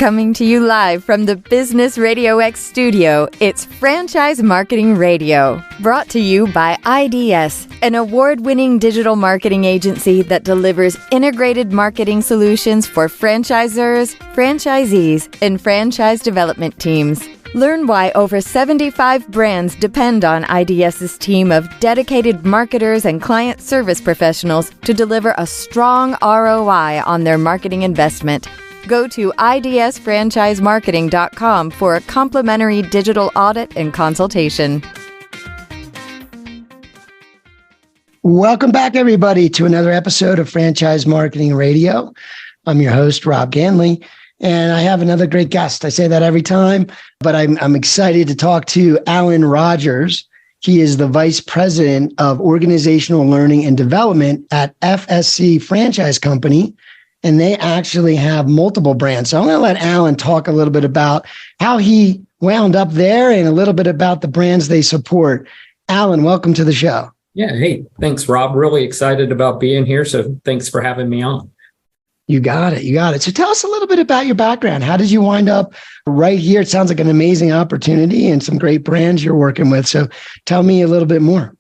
Coming to you live from the Business RadioX studio, it's Franchise Marketing Radio, brought to you by IDS, an award-winning digital marketing agency that delivers integrated marketing solutions for franchisors, franchisees, and franchise development teams. Learn why over 75 brands depend on IDS's team of dedicated marketers and client service professionals to deliver a strong ROI on their marketing investment. Go to idsfranchisemarketing.com for a complimentary digital audit and consultation. Welcome back, everybody, to another episode of Franchise Marketing Radio. I'm your host, Rob Ganley, and I have another great guest. I say that every time, but I'm excited to talk to Alan Rogers. He is the Vice President of Organizational Learning and Development at FSC Franchise Company, and they actually have multiple brands. So I'm going to let Alan talk a little bit about how he wound up there and a little bit about the brands they support. Alan, welcome to the show. Yeah. Hey, thanks, Rob. Really excited about being here. So thanks for having me on. You got it. You got it. So tell us a little bit about your background. How did you wind up right here? It sounds like an amazing opportunity and some great brands you're working with. So tell me a little bit more.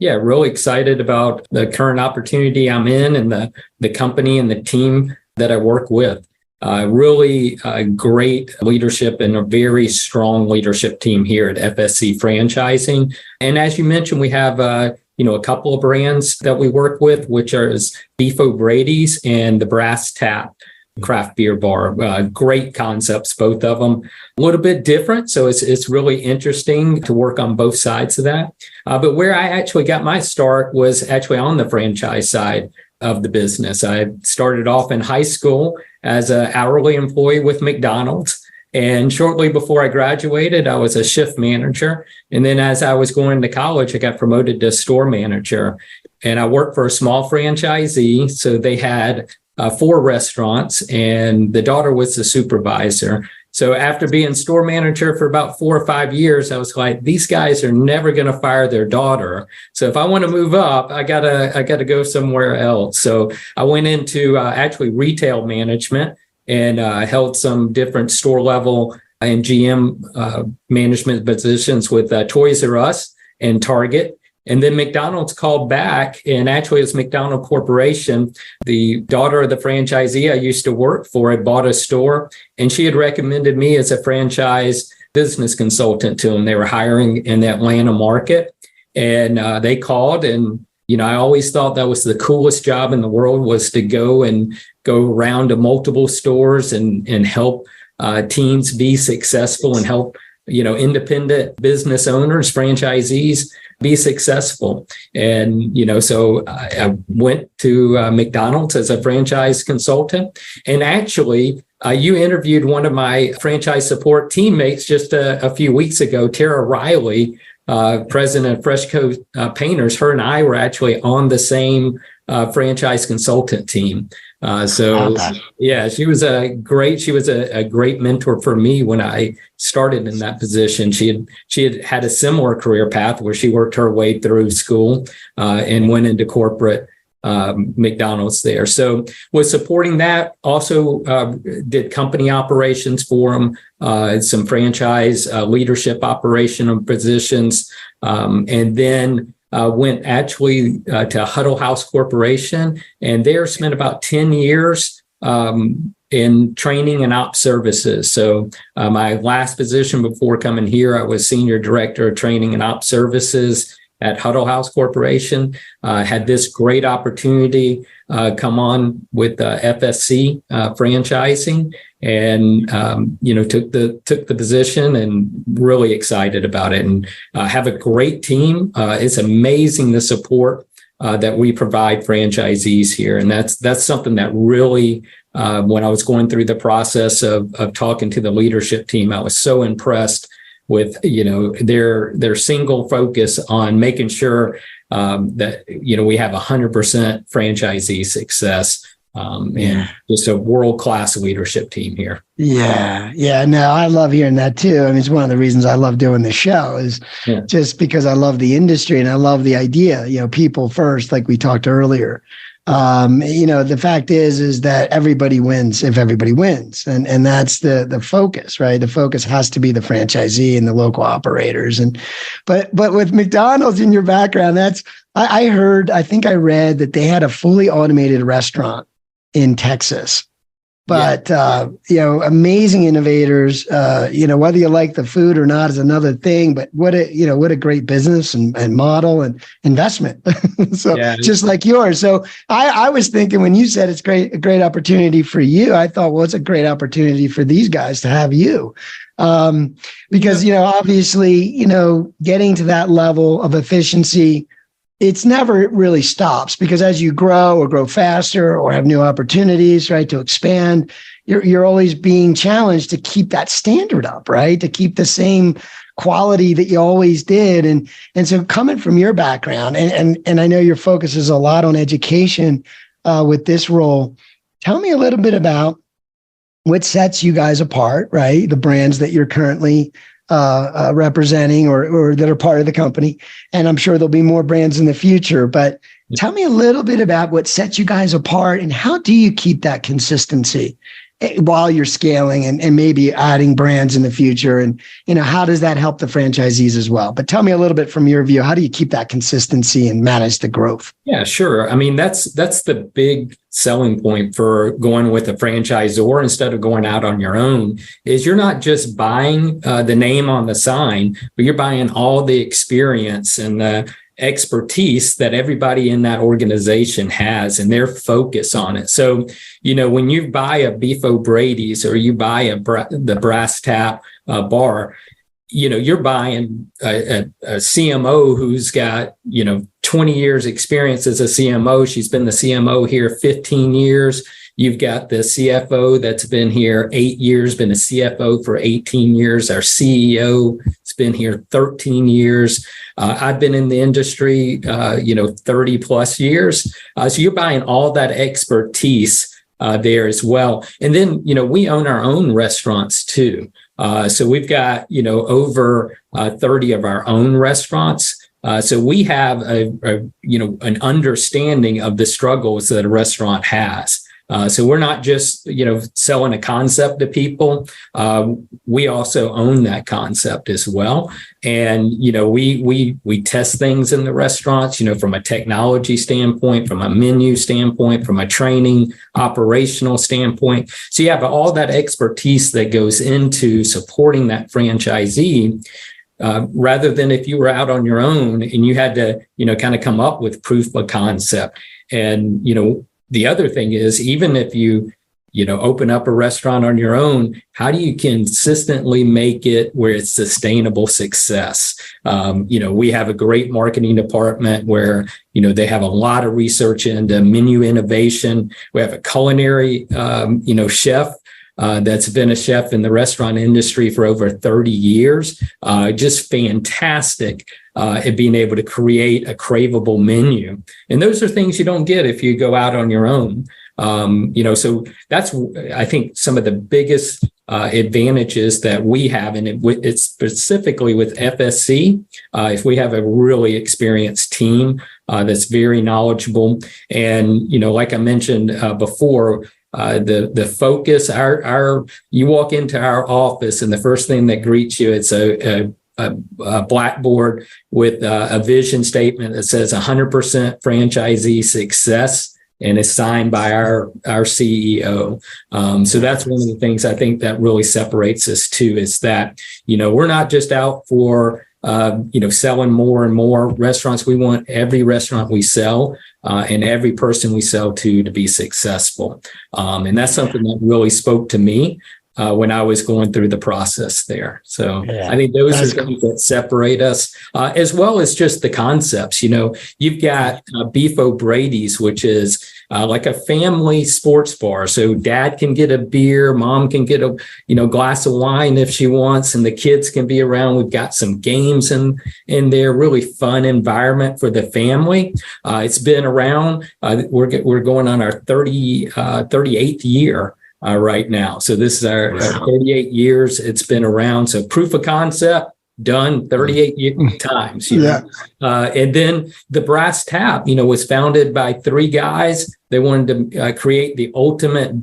Yeah, really excited about the current opportunity I'm in and the company and the team that I work with. Really great leadership and a very strong leadership team here at FSC Franchising. And as you mentioned, we have a couple of brands that we work with, which are Brady's and the Brass Tap craft beer bar. Great concepts, both of them. A little bit different, so it's really interesting to work on both sides of that. But where I actually got my start was actually on the franchise side of the business. I started off in high school as an hourly employee with McDonald's. And shortly before I graduated, I was a shift manager. And then as I was going to college, I got promoted to store manager. And I worked for a small franchisee. So they had 4 restaurants, and the daughter was the supervisor. So after being store manager for about 4 or 5 years, I was like, these guys are never going to fire their daughter. So if I want to move up, I gotta go somewhere else. So I went into actually retail management and held some different store level and GM management positions with Toys R Us and Target. And then McDonald's called back, and actually it's McDonald Corporation. The daughter of the franchisee I used to work for had bought a store, and she had recommended me as a franchise business consultant to them. They were hiring in the Atlanta market, and they called, and I always thought that was the coolest job in the world, was to go around to multiple stores and help teams be successful and help independent business owners, franchisees be successful. And, so I went to McDonald's as a franchise consultant. And actually, you interviewed one of my franchise support teammates just a few weeks ago, Tara Riley, president of Fresh Coat Painters. Her and I were actually on the same franchise consultant team. Yeah, she was a great mentor for me when I started in that position. She had a similar career path where she worked her way through school and went into corporate McDonald's there. So was supporting that. Also did company operations for them, some franchise leadership operational positions, and then went actually to Huddle House Corporation, and there spent about 10 years in training and ops services. So my last position before coming here, I was Senior Director of Training and Ops Services at Huddle House Corporation. Had this great opportunity come on with FSC franchising, and took the position, and really excited about it, and have a great team. It's amazing the support that we provide franchisees here, and that's something that really, when I was going through the process of talking to the leadership team, I was so impressed with their single focus on making sure that we have 100% franchisee success. And just a world-class leadership team here. Yeah. Yeah. No, I love hearing that too. I mean, it's one of the reasons I love doing this show is just because I love the industry and I love the idea, people first, like we talked earlier. The fact is that everybody wins if everybody wins. And that's the focus, right? The focus has to be the franchisee and the local operators. But with McDonald's in your background, I think I read that they had a fully automated restaurant in Texas. But, amazing innovators, whether you like the food or not is another thing, but what a great business and model and investment. So just like yours. So I was thinking when you said it's a great opportunity for you, I thought, well, it's a great opportunity for these guys to have you. Because, obviously, getting to that level of efficiency, it's never really stops because as you grow or grow faster or have new opportunities, right, to expand, you're always being challenged to keep that standard up, right? To keep the same quality that you always did. And so coming from your background, and I know your focus is a lot on education with this role, tell me a little bit about what sets you guys apart, right? The brands that you're currently representing or that are part of the company. And I'm sure there'll be more brands in the future, but tell me a little bit about what sets you guys apart and how do you keep that consistency while you're scaling and maybe adding brands in the future? And, how does that help the franchisees as well? But tell me a little bit from your view, how do you keep that consistency and manage the growth? Yeah, sure. I mean, that's the big selling point for going with a franchisor instead of going out on your own is you're not just buying the name on the sign, but you're buying all the experience and the expertise that everybody in that organization has and their focus on it. So, when you buy a Beef O'Brady's or you buy the Brass Tap bar, you're buying a CMO who's got, 20 years experience as a CMO. She's been the CMO here 15 years. You've got the CFO that's been here 8 years, been a CFO for 18 years. Our CEO has been here 13 years. I've been in the industry, 30 plus years. So you're buying all that expertise there as well. And then, we own our own restaurants too. So we've got, over 30 of our own restaurants. So we have an understanding of the struggles that a restaurant has. So we're not just, selling a concept to people. We also own that concept as well. And, we test things in the restaurants, from a technology standpoint, from a menu standpoint, from a training, operational standpoint. So you have all that expertise that goes into supporting that franchisee. Rather than if you were out on your own and you had to, kind of come up with proof of concept. And, the other thing is, even if you open up a restaurant on your own, how do you consistently make it where it's sustainable success? We have a great marketing department where, they have a lot of research into menu innovation. We have a culinary, chef. That's been a chef in the restaurant industry for over 30 years. Just fantastic at being able to create a craveable menu. And those are things you don't get if you go out on your own. So that's, I think, some of the biggest advantages that we have. And it's specifically with FSC, if we have a really experienced team that's very knowledgeable. And, like I mentioned before, the focus, you walk into our office and the first thing that greets you, it's a blackboard with a vision statement that says 100% franchisee success, and it's signed by our CEO. So that's one of the things I think that really separates us too, is that, we're not just out for, selling more and more restaurants. We want every restaurant we sell and every person we sell to be successful. And that's something that really spoke to me when I was going through the process there. So I think those are things that separate us, as well as just the concepts. You've got Beef O'Brady's, which is like a family sports bar. So dad can get a beer, mom can get a glass of wine if she wants, and the kids can be around. We've got some games in there, really fun environment for the family. It's been around. We're going on our 38th year. right now. So this is our 38 years it's been around. So proof of concept done 38 times. And then the Brass Tap, was founded by three guys. They wanted to create the ultimate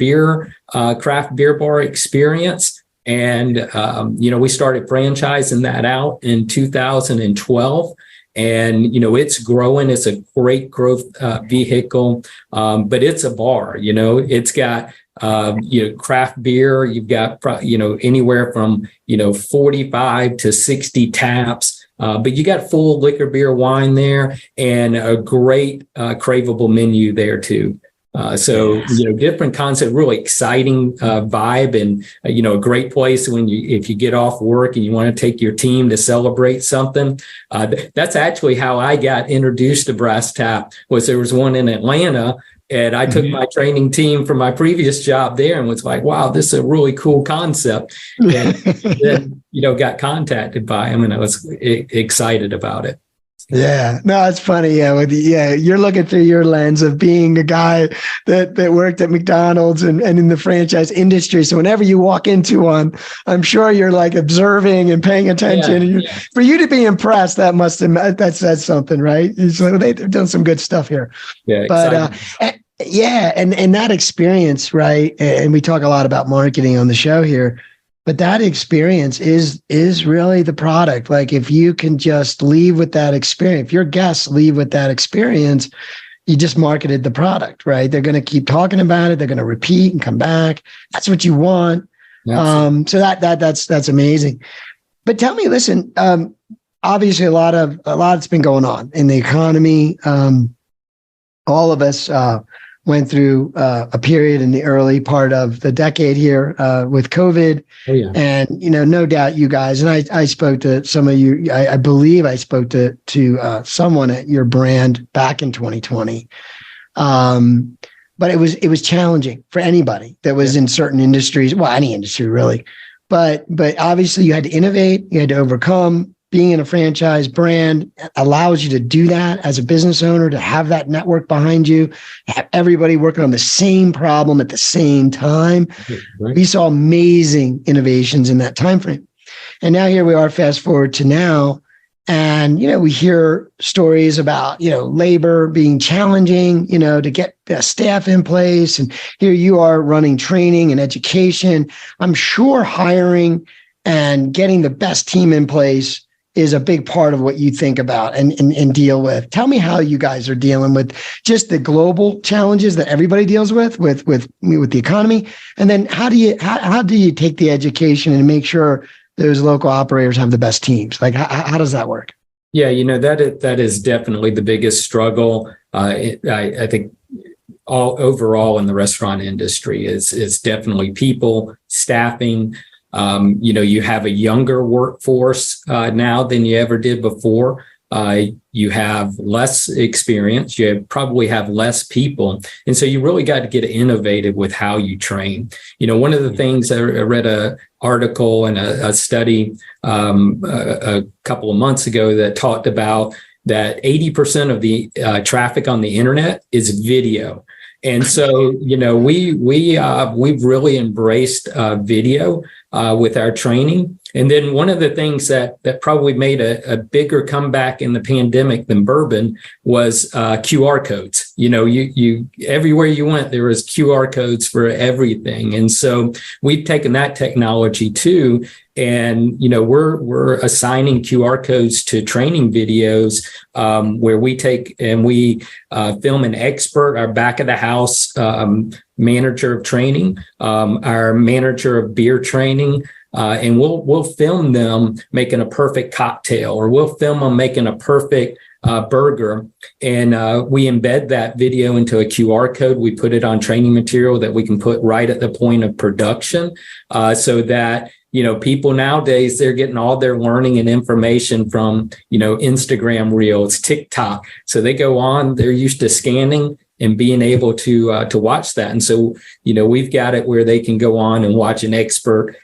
craft beer bar experience. And, we started franchising that out in 2012. And, it's growing. It's a great growth vehicle, but it's a bar. It's got craft beer. You've got anywhere from 45 to 60 taps, but you got full liquor, beer, wine there, and a great craveable menu there too. So different concept, really exciting vibe, and a great place if you get off work and you want to take your team to celebrate something. That's actually how I got introduced to Brass Tap. There was one in Atlanta, and I took my training team from my previous job there and was like, "Wow, this is a really cool concept." And then got contacted by him, and I was excited about it. Yeah, no, it's funny. You're looking through your lens of being a guy that worked at McDonald's and in the franchise industry. So whenever you walk into one, I'm sure you're like observing and paying attention. For you to be impressed, that says something, right? So they've done some good stuff here. Yeah, but and that experience, right? And we talk a lot about marketing on the show here. But that experience is really the product. Like if you can just leave with that experience, if your guests leave with that experience, you just marketed the product, right? They're going to keep talking about it. They're going to repeat and come back. That's what you want. So that's amazing. But tell me, listen, obviously a lot's been going on in the economy. All of us went through a period in the early part of the decade here with COVID. Oh, yeah. And, no doubt you guys, and I spoke to some of you, I believe I spoke to someone at your brand back in 2020. But it was challenging for anybody that was in certain industries, well, any industry really. But obviously you had to innovate, you had to overcome. Being in a franchise brand allows you to do that as a business owner, to have that network behind you, have everybody working on the same problem at the same time. Right. We saw amazing innovations in that time frame. And now here we are, fast forward to now, and we hear stories about labor being challenging, to get staff in place. And here you are running training and education. I'm sure hiring and getting the best team in place is a big part of what you think about and deal with. Tell me how you guys are dealing with just the global challenges that everybody deals with the economy, and then how do you take the education and make sure those local operators have the best teams? Like how does that work? Yeah, that is definitely the biggest struggle. I think all overall in the restaurant industry is definitely people, staffing. You have a younger workforce now than you ever did before. You have less experience. You probably have less people. And so you really got to get innovative with how you train. One of the things I read an article and a study a couple of months ago that talked about that 80% of the traffic on the internet is video. And so, we've really embraced video with our training. And then one of the things that probably made a bigger comeback in the pandemic than bourbon was QR codes. You everywhere you went, there was QR codes for everything. And so we've taken that technology too. And, we're assigning QR codes to training videos where we take and we film an expert, our back of the house manager of training, our manager of beer training, and we'll film them making a perfect cocktail, or we'll film them making a perfect burger. And we embed that video into a QR code. We put it on training material that we can put right at the point of production so that people nowadays, they're getting all their learning and information from, Instagram Reels, TikTok. So they go on, they're used to scanning and being able to watch that. And so, we've got it where they can go on and watch an expert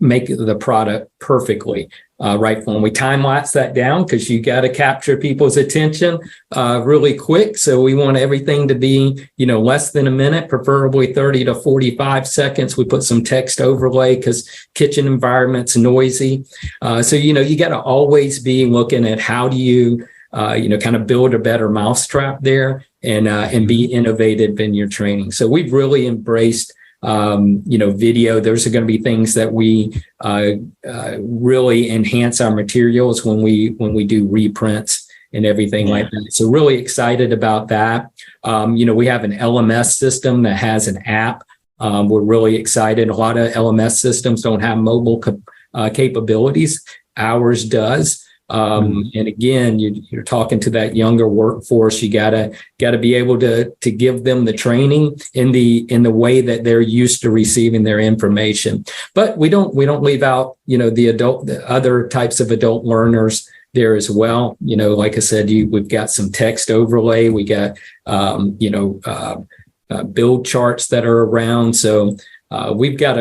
make the product perfectly. Right when we time lapse that down, because you got to capture people's attention really quick. So we want everything to be, less than a minute, preferably 30 to 45 seconds. We put some text overlay because kitchen environment's noisy. So, you got to always be looking at how do you, kind of build a better mousetrap there and be innovative in your training. So we've really embraced video. There's going to be things that we really enhance our materials when we do reprints and everything like that. So really excited about that. We have an LMS system that has an app. We're really excited. A lot of LMS systems don't have mobile capabilities. Ours does. And again, you're talking to that younger workforce. You gotta be able to give them the training in the way that they're used to receiving their information. But we don't leave out, the other types of adult learners there as well. Like I said, we've got some text overlay. We got, build charts that are around. So we've got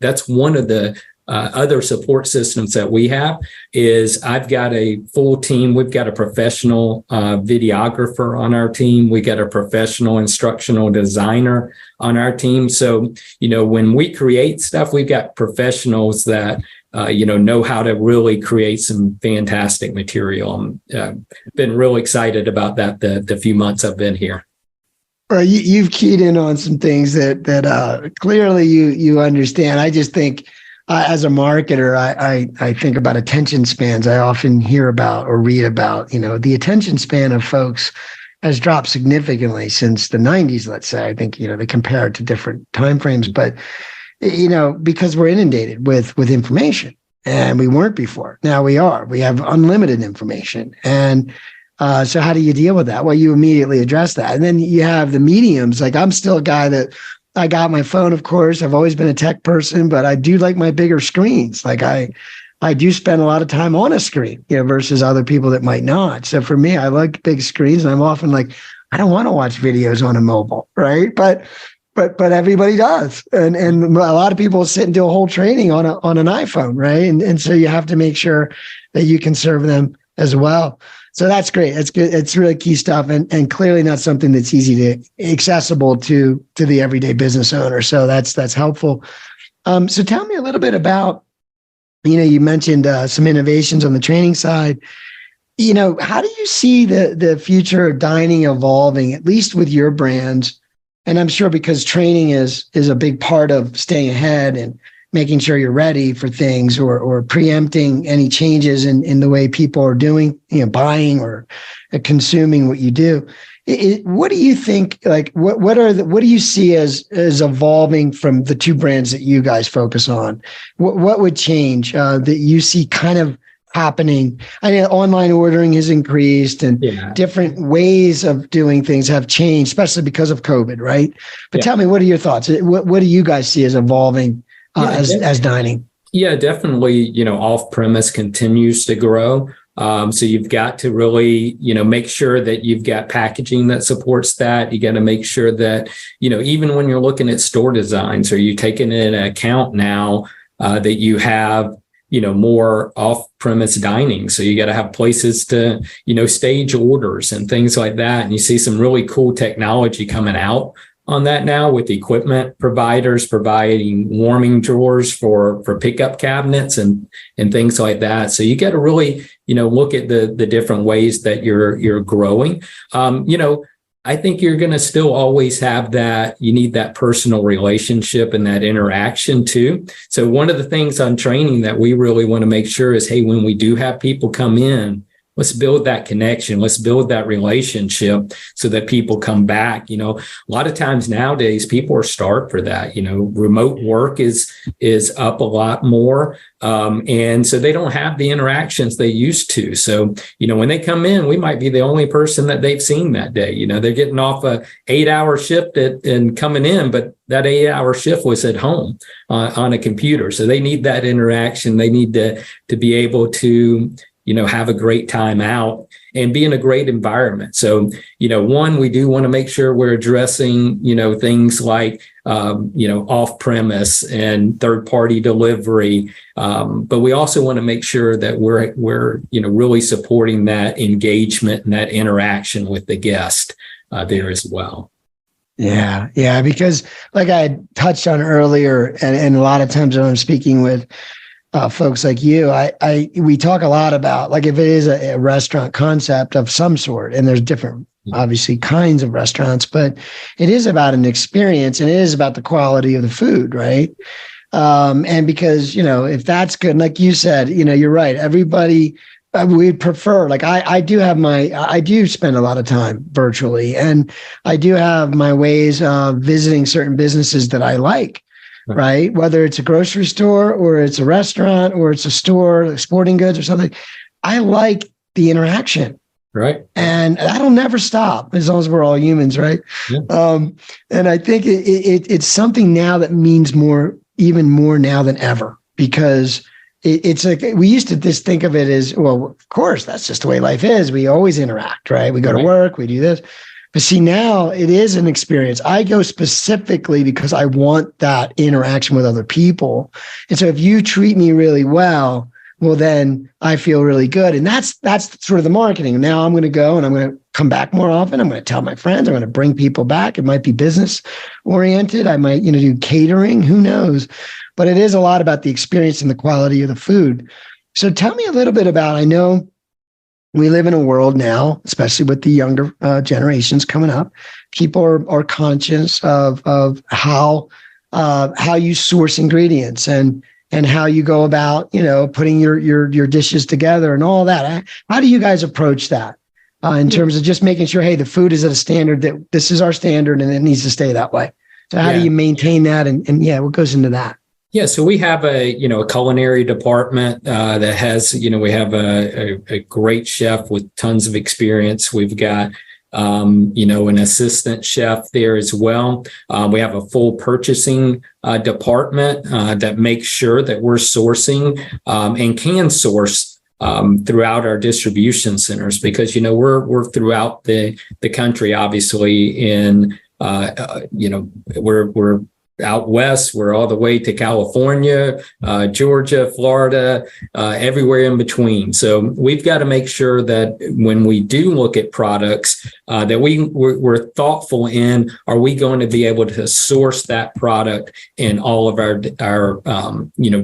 that's one of the other support systems that we have is I've got a full team. We've got a professional videographer on our team. We got a professional instructional designer on our team. So, when we create stuff, we've got professionals that, know how to really create some fantastic material. Been really excited about that the few months I've been here. Well, you've keyed in on some things that clearly you understand. I just think, as a marketer, I think about attention spans. I often hear about or read about, the attention span of folks has dropped significantly since the 90s, let's say. I think, they compare it to different timeframes, but, because we're inundated with information and we weren't before. Now we are. We have unlimited information. And so how do you deal with that? Well, you immediately address that. And then you have the mediums. Like I'm still a guy that I got my phone, of course. I've always been a tech person, but I do like my bigger screens. Like I do spend a lot of time on a screen, versus other people that might not. So for me, I like big screens, and I'm often like, I don't want to watch videos on a mobile, right? But everybody does, and a lot of people sit and do a whole training on an iPhone, right? And so you have to make sure that you can serve them as well. So that's great. That's good. It's really key stuff, and clearly not something that's accessible to the everyday business owner. So that's helpful. So tell me a little bit about, you mentioned some innovations on the training side. How do you see the future of dining evolving, at least with your brands? And I'm sure because training is a big part of staying ahead and making sure you're ready for things, or preempting any changes in the way people are doing, buying or consuming what you do. What do you think, like, what do you see as evolving from the two brands that you guys focus on? What would change that you see kind of happening? I know online ordering has increased, and different ways of doing things have changed, especially because of COVID, right? But tell me, what are your thoughts? What do you guys see as evolving as dining? Yeah, definitely. Off-premise continues to grow. So you've got to really, make sure that you've got packaging that supports that. You got to make sure that, even when you're looking at store designs, are you taking into account now that you have, more off-premise dining. So you got to have places to, stage orders and things like that. And you see some really cool technology coming out on that now, with equipment providers providing warming drawers for pickup cabinets and things like that. So you got to really, look at the different ways that you're growing. I think you're going to still always have that. You need that personal relationship and that interaction too. So one of the things on training that we really want to make sure is, hey, when we do have people come in, let's build that connection. Let's build that relationship so that people come back. A lot of times nowadays, people are starved for that. Remote work is up a lot more. And so they don't have the interactions they used to. So, when they come in, we might be the only person that they've seen that day. They're getting off a 8-hour shift and coming in, but that 8-hour shift was at home on a computer. So they need that interaction. They need to be able to have a great time out and be in a great environment. So, one, we do want to make sure we're addressing, things like, off premise and third party delivery. But we also want to make sure that we're really supporting that engagement and that interaction with the guest there as well. Yeah. Because like I had touched on earlier, and a lot of times when I'm speaking with folks like you, we talk a lot about, like, if it is a restaurant concept of some sort, and there's different, obviously, kinds of restaurants, but it is about an experience, and it is about the quality of the food, right? And because, if that's good, like you said, you're right. Everybody, we prefer, like I do spend a lot of time virtually, and I do have my ways of visiting certain businesses that I like. Right. Whether it's a grocery store or it's a restaurant or it's a store, like sporting goods or something, I like the interaction. Right. And that'll never stop as long as we're all humans. Right. Yeah. And I think it's something now that means even more now than ever, because it's like, we used to just think of it as, well, of course, that's just the way life is. We always interact, right? We go to work, we do this. But see, now it is an experience. I go specifically because I want that interaction with other people. And so if you treat me really well, then I feel really good. And that's sort of the marketing. And now I'm going to go and I'm going to come back more often. I'm going to tell my friends, I'm going to bring people back. It might be business oriented. I might, do catering, who knows? But it is a lot about the experience and the quality of the food. So tell me a little bit about, I know we live in a world now, especially with the younger generations coming up. People are conscious of how you source ingredients and how you go about, putting your dishes together and all that. How do you guys approach that in terms of just making sure, hey, the food is at a standard that this is our standard and it needs to stay that way? So how do you maintain that? And what goes into that? Yeah, so we have a culinary department that has, we have a great chef with tons of experience. We've got, an assistant chef there as well. We have a full purchasing department that makes sure that we're sourcing and can source throughout our distribution centers, because we're throughout the country, obviously. We're out west, we're all the way to California, Georgia, Florida, everywhere in between. So we've got to make sure that when we do look at products, that we're thoughtful in, are we going to be able to source that product in all of our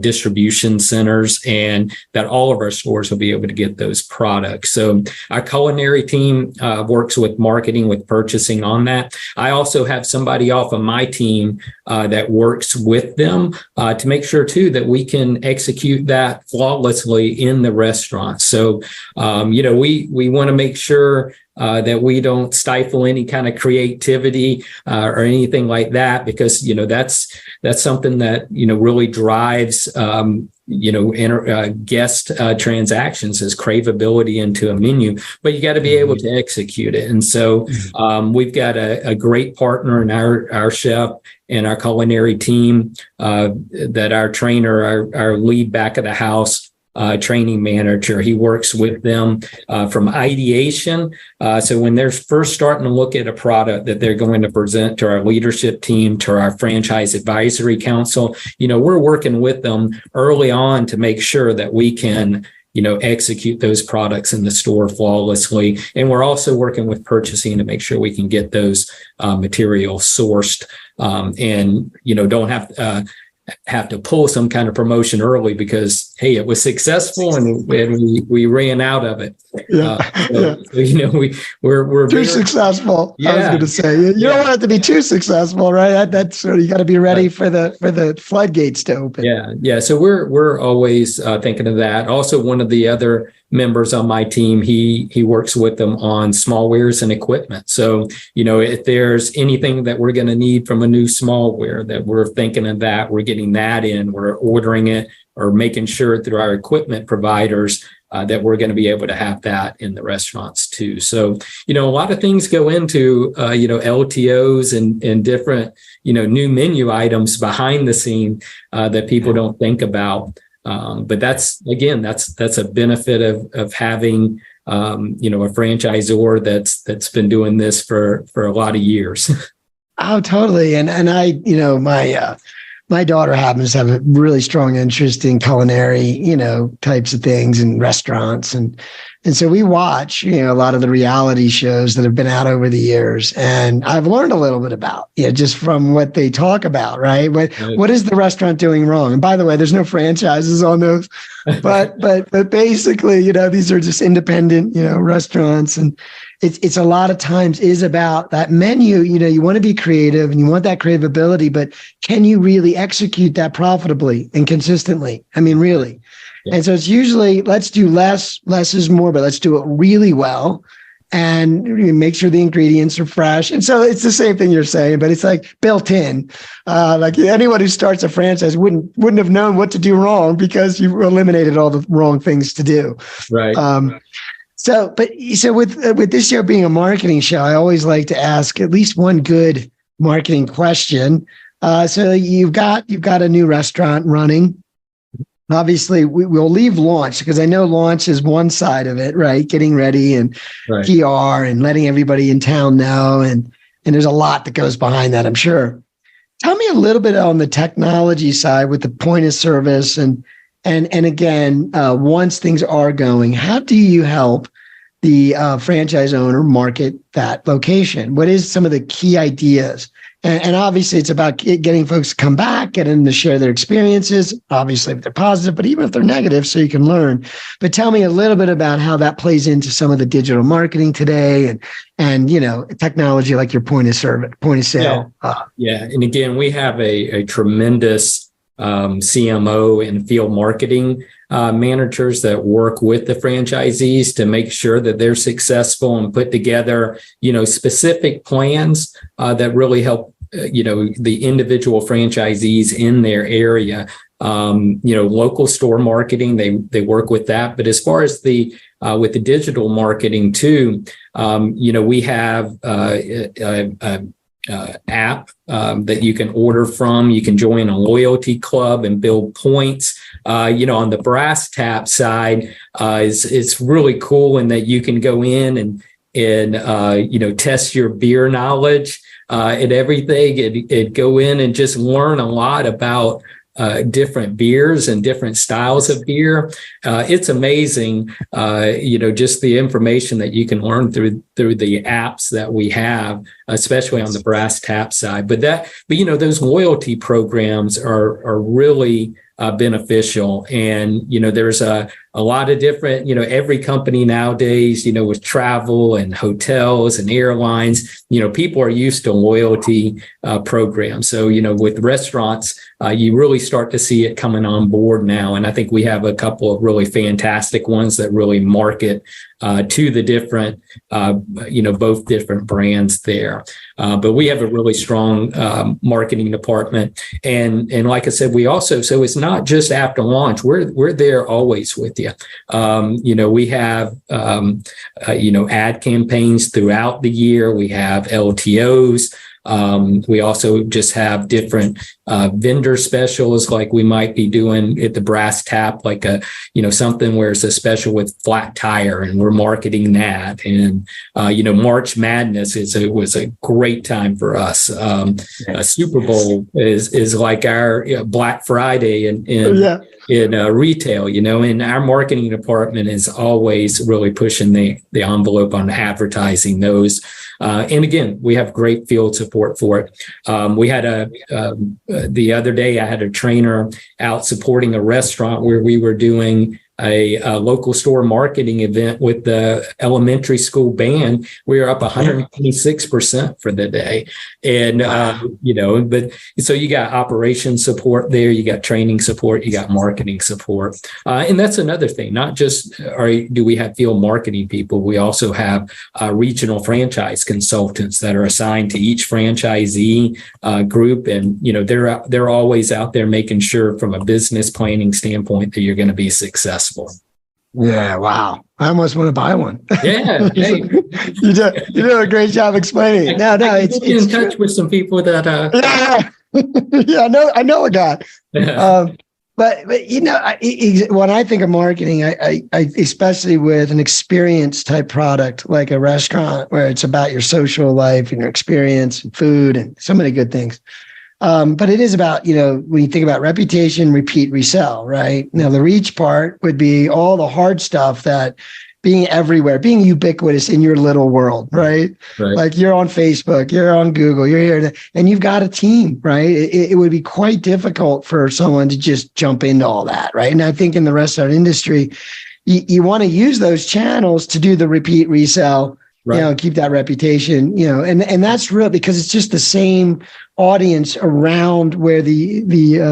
distribution centers, and that all of our stores will be able to get those products. So our culinary team works with marketing, with purchasing on that. I also have somebody off of my team that works with them to make sure too that we can execute that flawlessly in the restaurant. So, we want to make sure that we don't stifle any kind of creativity or anything like that, because that's something that really drives guest transactions, is craveability into a menu, but you got to be able to execute it. And so we've got a great partner in our chef and our culinary team that our trainer, our lead back of the house training manager, he works with them from ideation. So when they're first starting to look at a product that they're going to present to our leadership team, to our franchise advisory council, we're working with them early on to make sure that we can execute those products in the store flawlessly. And we're also working with purchasing to make sure we can get those materials sourced and don't have to pull some kind of promotion early because, hey, it was successful and we ran out of it. We're too successful. Yeah. I was going to say you don't want it to be too successful, right? That's you got to be ready for the floodgates to open. Yeah. So we're always thinking of that. Also, one of the other members on my team, he works with them on smallwares and equipment. So, if there's anything that we're going to need from a new smallware, that we're thinking of that, we're getting that in, we're ordering it or making sure through our equipment providers that we're going to be able to have that in the restaurants too. So, a lot of things go into, LTOs and different, new menu items behind the scene that people don't think about. But that's a benefit of having a franchisor that's been doing this for a lot of years. Oh, totally. And I, my daughter happens to have a really strong interest in culinary, types of things and restaurants. And so we watch, a lot of the reality shows that have been out over the years. And I've learned a little bit about, just from what they talk about, right? What is the restaurant doing wrong? And by the way, there's no franchises on those, but basically, these are just independent, restaurants. And it's a lot of times is about that menu. You want to be creative and you want that creative ability, but can you really execute that profitably and consistently? I mean, really. Yeah. And so it's usually, let's do less is more, but let's do it really well and make sure the ingredients are fresh. And so it's the same thing you're saying, but it's like built in. Like anyone who starts a franchise wouldn't have known what to do wrong because you eliminated all the wrong things to do. Right. So with this show being a marketing show, I always like to ask at least one good marketing question. So you've got a new restaurant running. Obviously, we'll leave launch because I know launch is one side of it, right? Getting ready and right. PR and letting everybody in town know. And there's a lot that goes behind that, I'm sure. Tell me a little bit on the technology side with the point of service and again, once things are going, how do you help the franchise owner market that location? What is some of the key ideas? And obviously, it's about getting folks to come back, getting them to share their experiences, obviously, if they're positive, but even if they're negative, so you can learn. But tell me a little bit about how that plays into some of the digital marketing today and technology like your point of sale. Yeah. And again, we have a tremendous CMO and field marketing managers that work with the franchisees to make sure that they're successful and put together, specific plans that really help, the individual franchisees in their area. Local store marketing, they work with that. But as far as with the digital marketing too, we have app that you can order from. You can join a loyalty club and build points. On the brass tap side, it's really cool in that you can go in and test your beer knowledge and everything, and go in and just learn a lot about different beers and different styles of beer. It's amazing, just the information that you can learn through the apps that we have, especially on the brass tap side. But those loyalty programs are really beneficial. And, there's a lot of different, every company nowadays, with travel and hotels and airlines, people are used to loyalty programs. So, with restaurants, you really start to see it coming on board now. And I think we have a couple of really fantastic ones that really market to the different, both different brands there. But we have a really strong marketing department. And like I said, so it's not just after launch. We're there always with you. We have, ad campaigns throughout the year. We have LTOs. We also just have different vendor specials, like we might be doing at the brass tap, like something where it's a special with flat tire, and we're marketing that. And March Madness was a great time for us. Super Bowl is like our Black Friday in retail, and our marketing department is always really pushing the envelope on advertising those. And again, we have great field support for it. We had the other day, I had a trainer out supporting a restaurant where we were doing a local store marketing event with the elementary school band. We were up 126% for the day. And, but so you got operations support there, you got training support, you got marketing support. And that's another thing, not just do we have field marketing people, we also have regional franchise consultants that are assigned to each franchisee group. And, they're always out there making sure from a business planning standpoint that you're going to be successful. Yeah, wow. I almost want to buy one. Yeah. Hey. You do a great job explaining it. No, it's in touch with some people that yeah, I know a guy. But you know, when I think of marketing, I especially with an experience type product like a restaurant where it's about your social life and your experience and food and so many good things. But it is about, you know, when you think about reputation, repeat, resell, right? Now, the reach part would be all the hard stuff, that being everywhere, being ubiquitous in your little world, right? Like you're on Facebook, you're on Google, you're here, and you've got a team, right? It would be quite difficult for someone to just jump into all that, right? And I think in the restaurant industry, you want to use those channels to do the repeat, resell, you know, keep that reputation, you know, and that's real because it's just the same audience around where the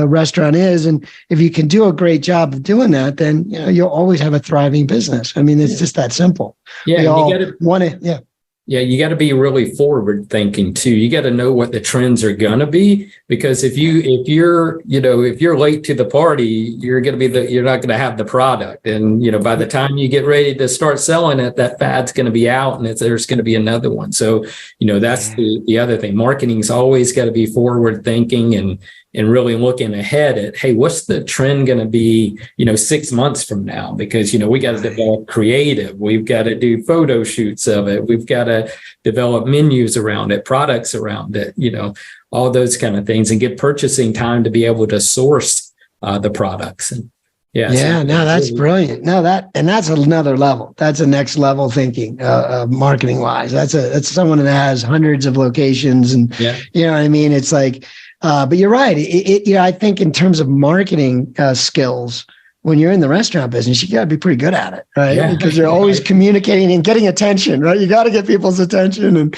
restaurant is. And if you can do a great job of doing that, then, you know, you'll always have a thriving business. I mean, it's just that simple. Yeah. We all want to, Yeah, you got to be really forward thinking too. You got to know what the trends are going to be, because if you're late to the party, you're going to be you're not going to have the product. And, you know, by the time you get ready to start selling it, that fad's going to be out and there's going to be another one. So, you know, that's the other thing. Marketing's always got to be forward thinking and really looking ahead at, hey, what's the trend going to be, you know, 6 months from now? Because, you know, we got to develop creative. We've got to do photo shoots of it. We've got to develop menus around it, products around it, you know, all those kind of things, and get purchasing time to be able to source the products. And that's brilliant. That's another level. That's a next level thinking, marketing wise. That's someone that has hundreds of locations, and you know what I mean? It's like, but you're right. I think in terms of marketing skills, when you're in the restaurant business, you got to be pretty good at it, right? Yeah, because you're always communicating and getting attention, right? You got to get people's attention. And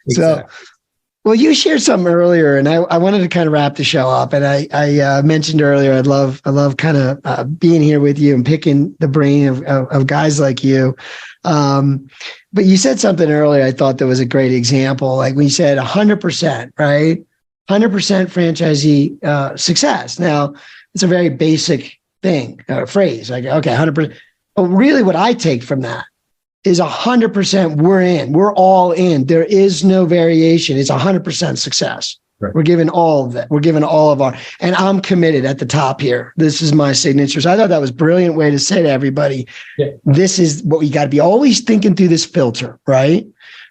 so, well, you shared something earlier, and I wanted to kind of wrap the show up. And I mentioned earlier, I love kind of being here with you and picking the brain of guys like you. But you said something earlier I thought that was a great example. Like when you said 100%, right? 100% franchisee success. Now, it's a very basic thing, phrase. Like, okay, 100%. But really what I take from that is 100% we're in. We're all in. There is no variation. It's 100% success. Right. We're giving all of that. We're giving all of our, and I'm committed at the top here. This is my signature. So I thought that was a brilliant way to say to everybody, this is what we got to be always thinking through this filter, right?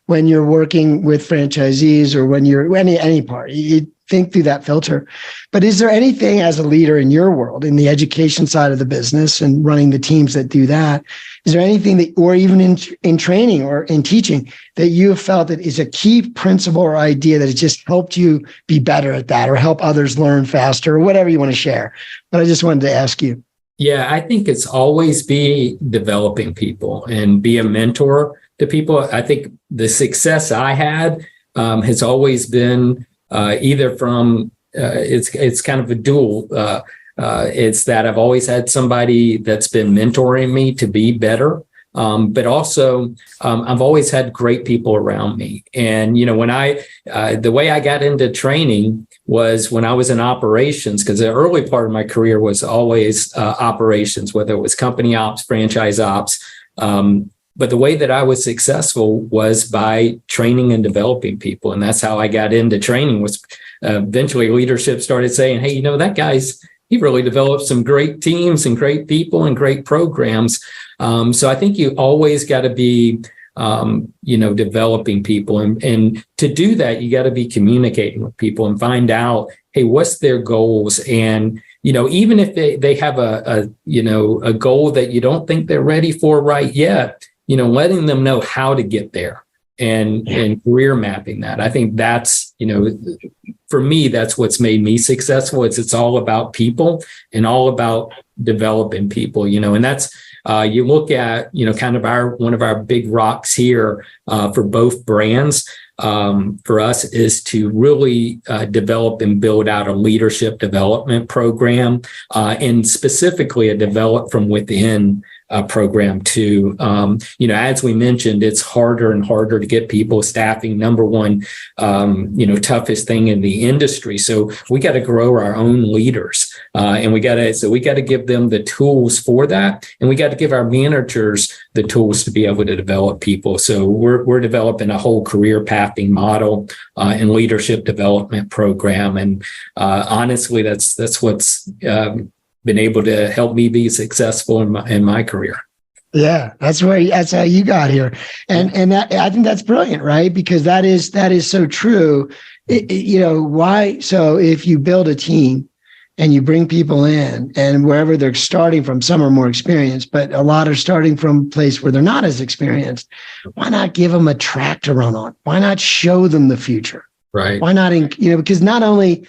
When you're working with franchisees or when you're any part, you think through that filter. But is there anything as a leader in your world, in the education side of the business and running the teams that do that, is there anything that, or even in training or in teaching, that you have felt that is a key principle or idea that has just helped you be better at that or help others learn faster or whatever you want to share? But I just wanted to ask you. Yeah, I think it's always be developing people and be a mentor to people. I think the success I had has always been either from it's kind of a dual. It's that I've always had somebody that's been mentoring me to be better, but also I've always had great people around me. And you know, when the way I got into training was when I was in operations, because the early part of my career was always operations, whether it was company ops, franchise ops. But the way that I was successful was by training and developing people. And that's how I got into training. Was eventually leadership started saying, hey, you know, that he really developed some great teams and great people and great programs. So I think you always got to be, developing people. And to do that, you got to be communicating with people and find out, hey, what's their goals? And, you know, even if they have a goal that you don't think they're ready for right yet, you know, letting them know how to get there and career mapping that. I think that's, you know, for me, that's what's made me successful. It's all about people and all about developing people, you know, and that's, you look at, you know, kind of one of our big rocks here for both brands for us is to really develop and build out a leadership development program and specifically a develop from within program too. As we mentioned, it's harder and harder to get people. Staffing, number one, toughest thing in the industry. So we got to grow our own leaders, and we got to give them the tools for that, and we got to give our managers the tools to be able to develop people. So we're developing a whole career pathing model and leadership development program, and honestly, that's what's been able to help me be successful in my career. Yeah, that's how you got here. And that, I think that's brilliant, right? Because that is so true. Why? So if you build a team and you bring people in, and wherever they're starting from, some are more experienced, but a lot are starting from a place where they're not as experienced. Why not give them a track to run on? Why not show them the future? Right. Why not, because not only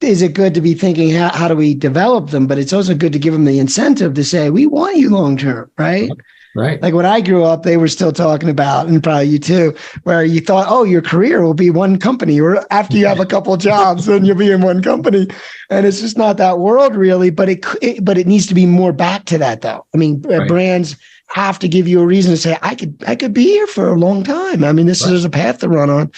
is it good to be thinking, how do we develop them, but it's also good to give them the incentive to say, we want you long-term, right? Right. Like when I grew up, they were still talking about, and probably you too, where you thought, oh, your career will be one company, or after you have a couple of jobs, then you'll be in one company. And it's just not that world really, but it needs to be more back to that though. I mean, right. Brands have to give you a reason to say, I could be here for a long time. I mean, there's a path to run on.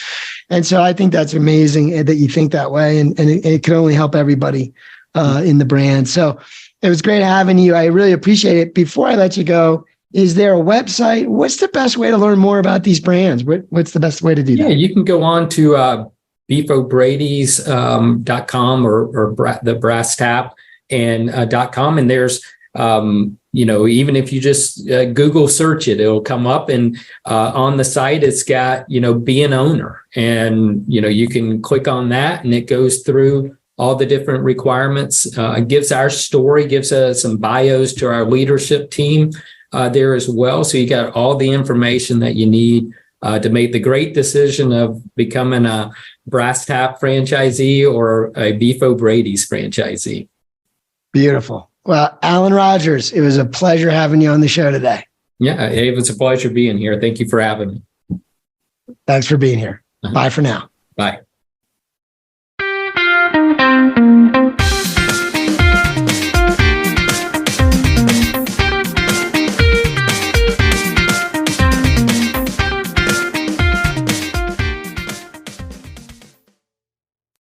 And so I think that's amazing that you think that way, and it can only help everybody in the brand. So it was great having you. I really appreciate it. Before I let you go, is there a website? What's the best way to learn more about these brands? What's the best way to do that? Yeah, you can go on to beefobrady's.com or the Brass Tap and .com. And there's, even if you just Google search it, it'll come up. And on the site, it's got, be an owner. And, you can click on that and it goes through all the different requirements. It gives our story, gives us some bios to our leadership team there as well. So you got all the information that you need to make the great decision of becoming a Brass Tap franchisee or a Beef O'Brady's franchisee. Beautiful. Well, Alan Rogers, it was a pleasure having you on the show today. Yeah, it was a pleasure being here. Thank you for having me. Thanks for being here. Bye for now. Bye.